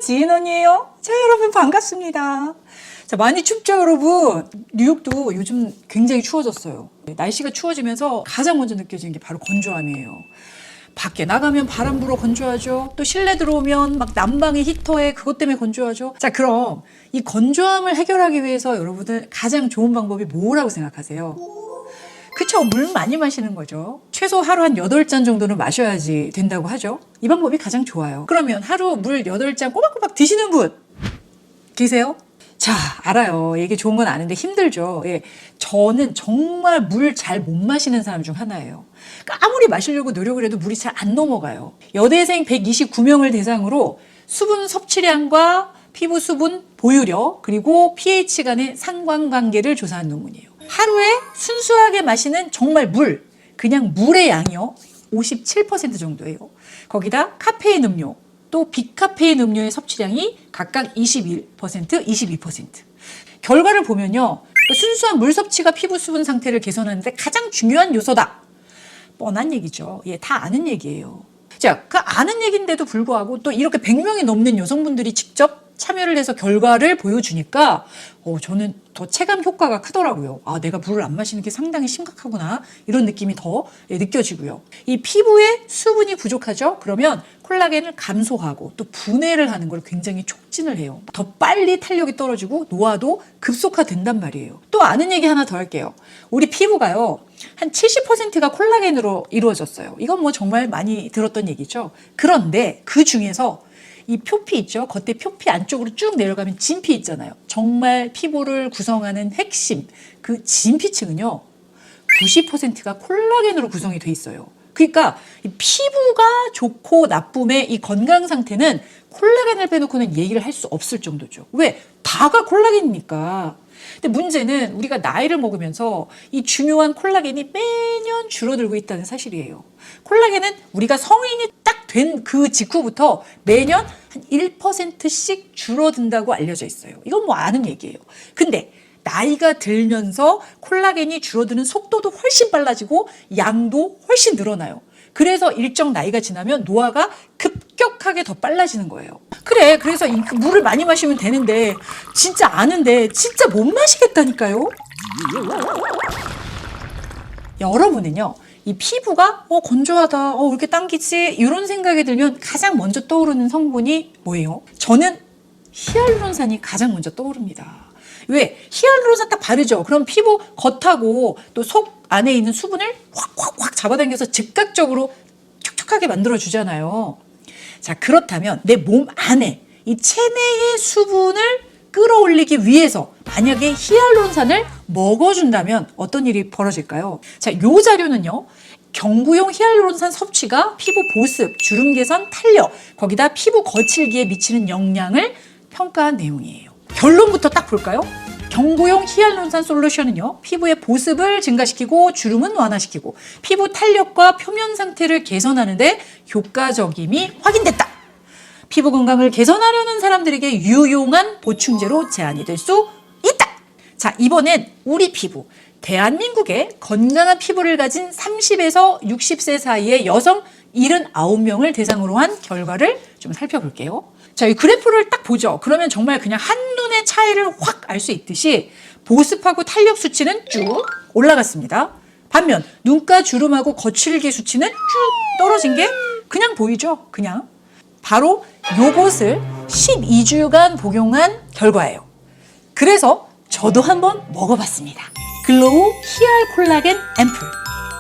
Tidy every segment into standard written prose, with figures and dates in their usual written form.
지인언니에요. 자, 여러분 반갑습니다. 자, 많이 춥죠, 여러분? 뉴욕도 요즘 굉장히 추워졌어요. 날씨가 추워지면서 가장 먼저 느껴지는 게 바로 건조함이에요. 밖에 나가면 바람 불어 건조하죠. 또 실내 들어오면 막 난방의 히터에 그것 때문에 건조하죠. 자, 그럼 이 건조함을 해결하기 위해서 여러분들 가장 좋은 방법이 뭐라고 생각하세요? 그쵸, 물 많이 마시는 거죠. 최소 하루 한 8잔 정도는 마셔야지 된다고 하죠. 이 방법이 가장 좋아요. 그러면 하루 물 8잔 꼬박꼬박 드시는 분 계세요? 자, 알아요. 이게 좋은 건 아는데 힘들죠. 예, 저는 정말 물 잘 못 마시는 사람 중 하나예요. 그러니까 아무리 마시려고 노력을 해도 물이 잘 안 넘어가요. 여대생 129명을 대상으로 수분 섭취량과 피부 수분 보유력 그리고 pH 간의 상관관계를 조사한 논문이에요. 하루에 순수하게 마시는 정말 물, 그냥 물의 양이요 57% 정도예요. 거기다 카페인 음료, 또 비카페인 음료의 섭취량이 각각 21%, 22%. 결과를 보면요, 순수한 물 섭취가 피부 수분 상태를 개선하는데 가장 중요한 요소다. 뻔한 얘기죠. 예, 다 아는 얘기예요. 자, 그 아는 얘기인데도 불구하고 또 이렇게 100명이 넘는 여성분들이 직접 참여를 해서 결과를 보여주니까 저는 더 체감 효과가 크더라고요. 아, 내가 물을 안 마시는 게 상당히 심각하구나. 이런 느낌이 더 느껴지고요. 이 피부에 수분이 부족하죠? 그러면 콜라겐을 감소하고 또 분해를 하는 걸 굉장히 촉진을 해요. 더 빨리 탄력이 떨어지고 노화도 급속화된단 말이에요. 또 아는 얘기 하나 더 할게요. 우리 피부가요, 한 70%가 콜라겐으로 이루어졌어요. 이건 뭐 정말 많이 들었던 얘기죠. 그런데 그 중에서 이 표피 있죠? 겉에 표피 안쪽으로 쭉 내려가면 진피 있잖아요. 정말 피부를 구성하는 핵심, 그 진피층은요, 90%가 콜라겐으로 구성이 돼 있어요. 그러니까 이 피부가 좋고 나쁨의 이 건강 상태는 콜라겐을 빼놓고는 얘기를 할 수 없을 정도죠. 왜? 다가 콜라겐이니까. 근데 문제는 우리가 나이를 먹으면서 이 중요한 콜라겐이 매년 줄어들고 있다는 사실이에요. 콜라겐은 우리가 성인이 딱 된 그 직후부터 매년 한 1%씩 줄어든다고 알려져 있어요. 이건 뭐 아는 얘기예요. 근데 나이가 들면서 콜라겐이 줄어드는 속도도 훨씬 빨라지고 양도 훨씬 늘어나요. 그래서 일정 나이가 지나면 노화가 급격하게 더 빨라지는 거예요. 그래, 그래서 물을 많이 마시면 되는데 진짜 아는데 진짜 못 마시겠다니까요. 여러분은요, 이 피부가 건조하다, 왜 이렇게 당기지, 이런 생각이 들면 가장 먼저 떠오르는 성분이 뭐예요? 저는 히알루론산이 가장 먼저 떠오릅니다. 왜? 히알루론산 딱 바르죠. 그럼 피부 겉하고 또 속 안에 있는 수분을 확 잡아당겨서 즉각적으로 촉촉하게 만들어주잖아요. 자, 그렇다면 내 몸 안에 이 체내의 수분을 끌어올리기 위해서 만약에 히알루론산을 먹어준다면 어떤 일이 벌어질까요? 자, 요 자료는요, 경구용 히알루론산 섭취가 피부 보습, 주름 개선, 탄력, 거기다 피부 거칠기에 미치는 영향을 평가한 내용이에요. 결론부터 딱 볼까요? 경구용 히알루론산 솔루션은요, 피부의 보습을 증가시키고 주름은 완화시키고 피부 탄력과 표면 상태를 개선하는데 효과적임이 확인됐다. 피부 건강을 개선하려는 사람들에게 유용한 보충제로 제안이 될 수 있다. 자, 이번엔 우리 피부, 대한민국의 건강한 피부를 가진 30에서 60세 사이의 여성 79명을 대상으로 한 결과를 좀 살펴볼게요. 자, 이 그래프를 딱 보죠. 그러면 정말 그냥 한눈에 차이를 확 알 수 있듯이 보습하고 탄력 수치는 쭉 올라갔습니다. 반면 눈가 주름하고 거칠기 수치는 쭉 떨어진 게 그냥 보이죠? 그냥. 바로 요것을 12주간 복용한 결과예요. 그래서 저도 한번 먹어봤습니다. 글로우 히알 콜라겐 앰플.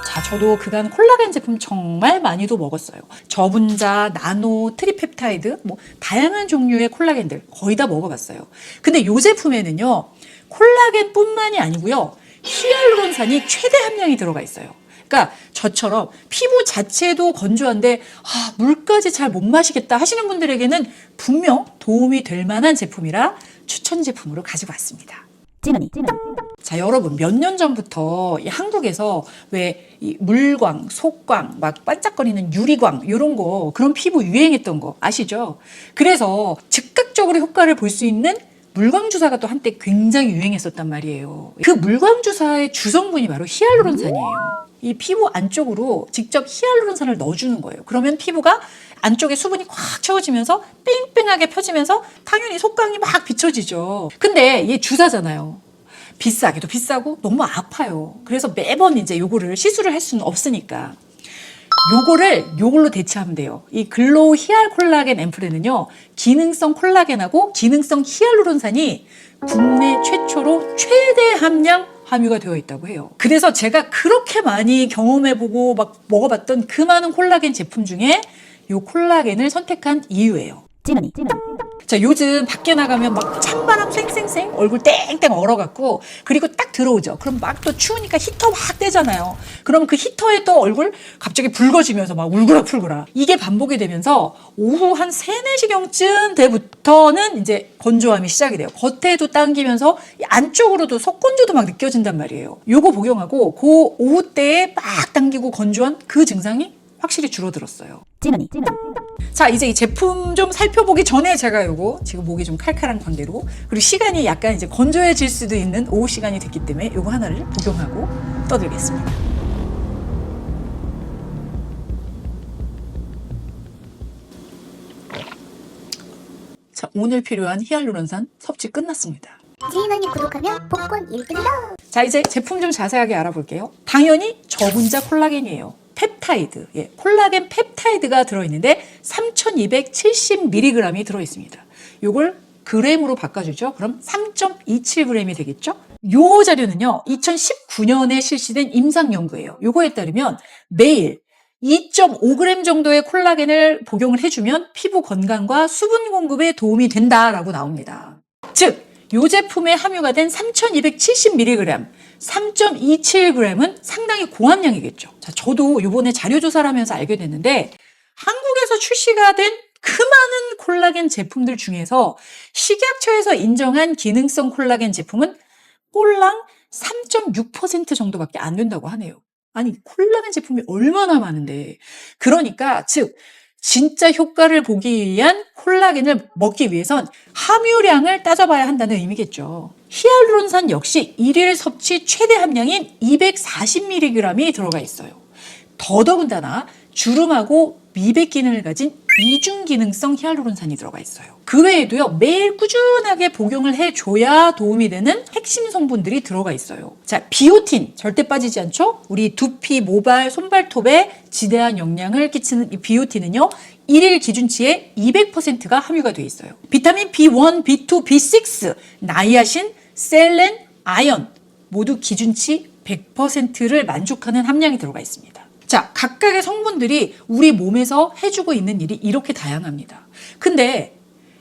자, 저도 그간 콜라겐 제품 정말 많이도 먹었어요. 저분자, 나노, 트리펩타이드, 뭐 다양한 종류의 콜라겐들 거의 다 먹어봤어요. 근데 이 제품에는요, 콜라겐뿐만이 아니고요, 히알루론산이 최대 함량이 들어가 있어요. 그러니까 저처럼 피부 자체도 건조한데 물까지 잘 못 마시겠다 하시는 분들에게는 분명 도움이 될 만한 제품이라 추천 제품으로 가지고 왔습니다. 자, 여러분, 몇 년 전부터 이 한국에서 왜 이 물광, 속광, 막 반짝거리는 유리광 이런 거, 그런 피부 유행했던 거 아시죠? 그래서 즉각적으로 효과를 볼 수 있는 물광 주사가 또 한때 굉장히 유행했었단 말이에요. 그 물광 주사의 주성분이 바로 히알루론산이에요. 이 피부 안쪽으로 직접 히알루론산을 넣어주는 거예요. 그러면 피부가 안쪽에 수분이 꽉 채워지면서 뺑뺑하게 펴지면서 당연히 속광이 막 비춰지죠. 근데 얘 주사잖아요. 비싸기도 비싸고 너무 아파요. 그래서 매번 이제 요거를 시술을 할 수는 없으니까 요걸로 대체하면 돼요. 이 글로우 히알 콜라겐 앰플에는요, 기능성 콜라겐하고 기능성 히알루론산이 국내 최초로 최대 함량 함유가 되어 있다고 해요. 그래서 제가 그렇게 많이 경험해보고 막 먹어봤던 그 많은 콜라겐 제품 중에 요 콜라겐을 선택한 이유예요. 자, 요즘 밖에 나가면 막 찬바람 쌩쌩쌩 얼굴 땡땡 얼어갖고, 그리고 딱 들어오죠. 그럼 막 또 추우니까 히터 막 떼잖아요. 그럼 그 히터에 또 얼굴 갑자기 붉어지면서 막 울그락불그락. 이게 반복이 되면서 오후 한 3, 4시경쯤 때부터는 이제 건조함이 시작이 돼요. 겉에도 당기면서 안쪽으로도 속건조도 막 느껴진단 말이에요. 요거 복용하고 그 오후 때에 막 당기고 건조한 그 증상이 확실히 줄어들었어요. 자, 이제 이 제품 좀 살펴보기 전에 제가 요거 지금 목이 좀 칼칼한 관계로, 그리고 시간이 약간 이제 건조해질 수도 있는 오후 시간이 됐기 때문에 요거 하나를 복용하고 떠들겠습니다. 자, 오늘 필요한 히알루론산 섭취 끝났습니다. 지인원님 구독하면 복권 1등이다. 자, 이제 제품 좀 자세하게 알아볼게요. 당연히 저분자 콜라겐이에요. 펩타이드, 콜라겐 펩타이드가 들어있는데 3270mg이 들어있습니다. 요걸 그램으로 바꿔주죠. 그럼 3.27g이 되겠죠. 요 자료는요, 2019년에 실시된 임상 연구예요. 요거에 따르면 매일 2.5g 정도의 콜라겐을 복용을 해주면 피부 건강과 수분 공급에 도움이 된다라고 나옵니다. 즉, 이 제품에 함유가 된 3270mg, 3.27g은 상당히 고함량이겠죠. 자, 저도 이번에 자료조사를 하면서 알게 됐는데, 한국에서 출시가 된 그 많은 콜라겐 제품들 중에서 식약처에서 인정한 기능성 콜라겐 제품은 꼴랑 3.6% 정도밖에 안 된다고 하네요. 아니, 콜라겐 제품이 얼마나 많은데. 그러니까 즉 진짜 효과를 보기 위한 콜라겐을 먹기 위해선 함유량을 따져봐야 한다는 의미겠죠. 히알루론산 역시 일일 섭취 최대 함량인 240mg이 들어가 있어요. 더더군다나 주름하고 미백 기능을 가진 이중 기능성 히알루론산이 들어가 있어요. 그 외에도요, 매일 꾸준하게 복용을 해줘야 도움이 되는 핵심 성분들이 들어가 있어요. 자, 비오틴 절대 빠지지 않죠? 우리 두피, 모발, 손발톱에 지대한 영향을 끼치는 이 비오틴은요, 일일 기준치의 200%가 함유가 되어 있어요. 비타민 B1, B2, B6, 나이아신, 셀렌, 아연 모두 기준치 100%를 만족하는 함량이 들어가 있습니다. 자, 각각의 성분들이 우리 몸에서 해주고 있는 일이 이렇게 다양합니다. 근데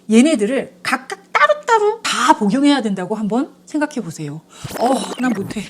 얘네들을 각각 따로따로 다 복용해야 된다고 한번 생각해 보세요. 난 못해.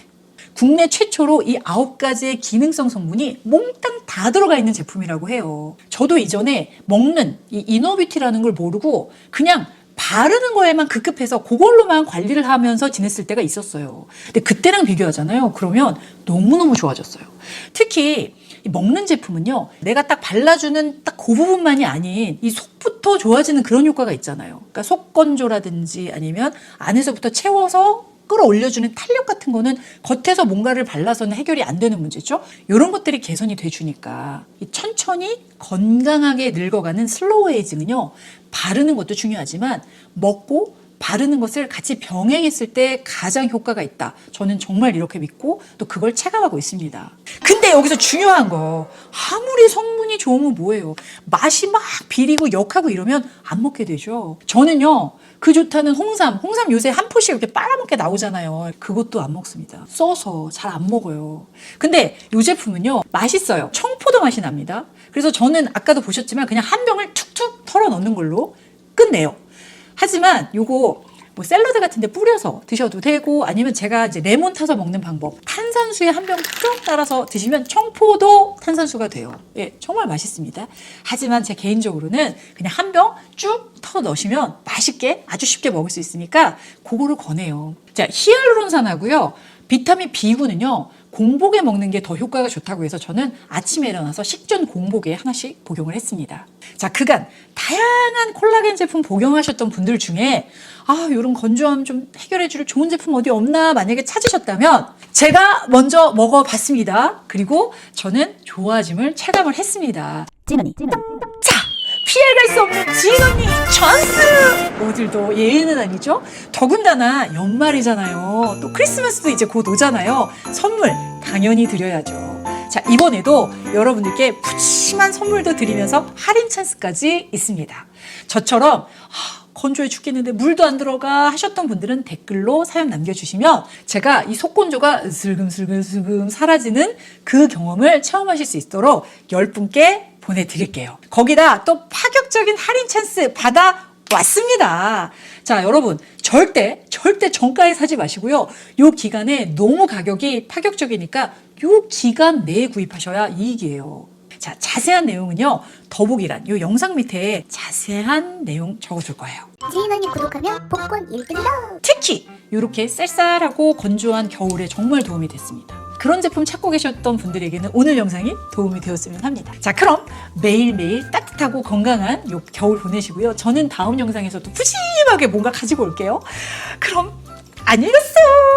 국내 최초로 이 9가지의 기능성 성분이 몽땅 다 들어가 있는 제품이라고 해요. 저도 이전에 먹는 이 이너뷰티라는 걸 모르고 그냥 바르는 거에만 급급해서 그걸로만 관리를 하면서 지냈을 때가 있었어요. 근데 그때랑 비교하잖아요. 그러면 너무너무 좋아졌어요. 특히 먹는 제품은요, 내가 딱 발라주는 딱 그 부분만이 아닌 이 속부터 좋아지는 그런 효과가 있잖아요. 그러니까 속 건조라든지 아니면 안에서부터 채워서 끌어올려주는 탄력 같은 거는 겉에서 뭔가를 발라서는 해결이 안 되는 문제죠. 이런 것들이 개선이 돼주니까 천천히 건강하게 늙어가는 슬로우 에이징은요, 바르는 것도 중요하지만 먹고 바르는 것을 같이 병행했을 때 가장 효과가 있다. 저는 정말 이렇게 믿고 또 그걸 체감하고 있습니다. 근데 여기서 중요한 거, 아무리 성분이 좋으면 뭐예요? 맛이 막 비리고 역하고 이러면 안 먹게 되죠. 저는요, 그 좋다는 홍삼 요새 한 포씩 이렇게 빨아먹게 나오잖아요. 그것도 안 먹습니다. 써서 잘 안 먹어요. 근데 이 제품은요, 맛있어요. 청포도 맛이 납니다. 그래서 저는 아까도 보셨지만 그냥 한 병을 툭툭 털어 넣는 걸로 끝내요. 하지만 요거 뭐 샐러드 같은 데 뿌려서 드셔도 되고, 아니면 제가 이제 레몬 타서 먹는 방법, 탄산수에 한 병 쭉 따라서 드시면 청포도 탄산수가 돼요. 예, 정말 맛있습니다. 하지만 제 개인적으로는 그냥 한 병 쭉 털어 넣으시면 맛있게 아주 쉽게 먹을 수 있으니까 그거를 권해요. 자, 히알루론산하고요, 비타민 B군은요, 공복에 먹는 게 더 효과가 좋다고 해서 저는 아침에 일어나서 식전 공복에 하나씩 복용을 했습니다. 자, 그간 다양한 콜라겐 제품 복용하셨던 분들 중에 이런 건조함 좀 해결해줄 좋은 제품 어디 없나 만약에 찾으셨다면 제가 먼저 먹어봤습니다. 그리고 저는 좋아짐을 체감을 했습니다. 찐언니. 자, 피해갈 수 없는 진언니 찬스! 어딜도 예외는 아니죠? 더군다나 연말이잖아요. 또 크리스마스도 이제 곧 오잖아요. 선물 당연히 드려야죠. 자, 이번에도 여러분들께 푸짐한 선물도 드리면서 할인 찬스까지 있습니다. 저처럼 건조해 죽겠는데 물도 안 들어가 하셨던 분들은 댓글로 사연 남겨주시면 제가 이 속건조가 슬금슬금 사라지는 그 경험을 체험하실 수 있도록 10분께 보내드릴게요. 거기다 또 파격적인 할인 찬스 받아왔습니다. 자, 여러분 절대 정가에 사지 마시고요. 요 기간에 너무 가격이 파격적이니까 요 기간 내에 구입하셔야 이익이에요. 자, 자세한 내용은요. 더보기란 요 영상 밑에 자세한 내용 적어줄 거예요. 찐언니 구독하면 복권 1등이다. 특히 이렇게 쌀쌀하고 건조한 겨울에 정말 도움이 됐습니다. 그런 제품 찾고 계셨던 분들에게는 오늘 영상이 도움이 되었으면 합니다. 자, 그럼 매일매일 따뜻하고 건강한 요 겨울 보내시고요. 저는 다음 영상에서도 푸짐하게 뭔가 가지고 올게요. 그럼 안녕히 가세요.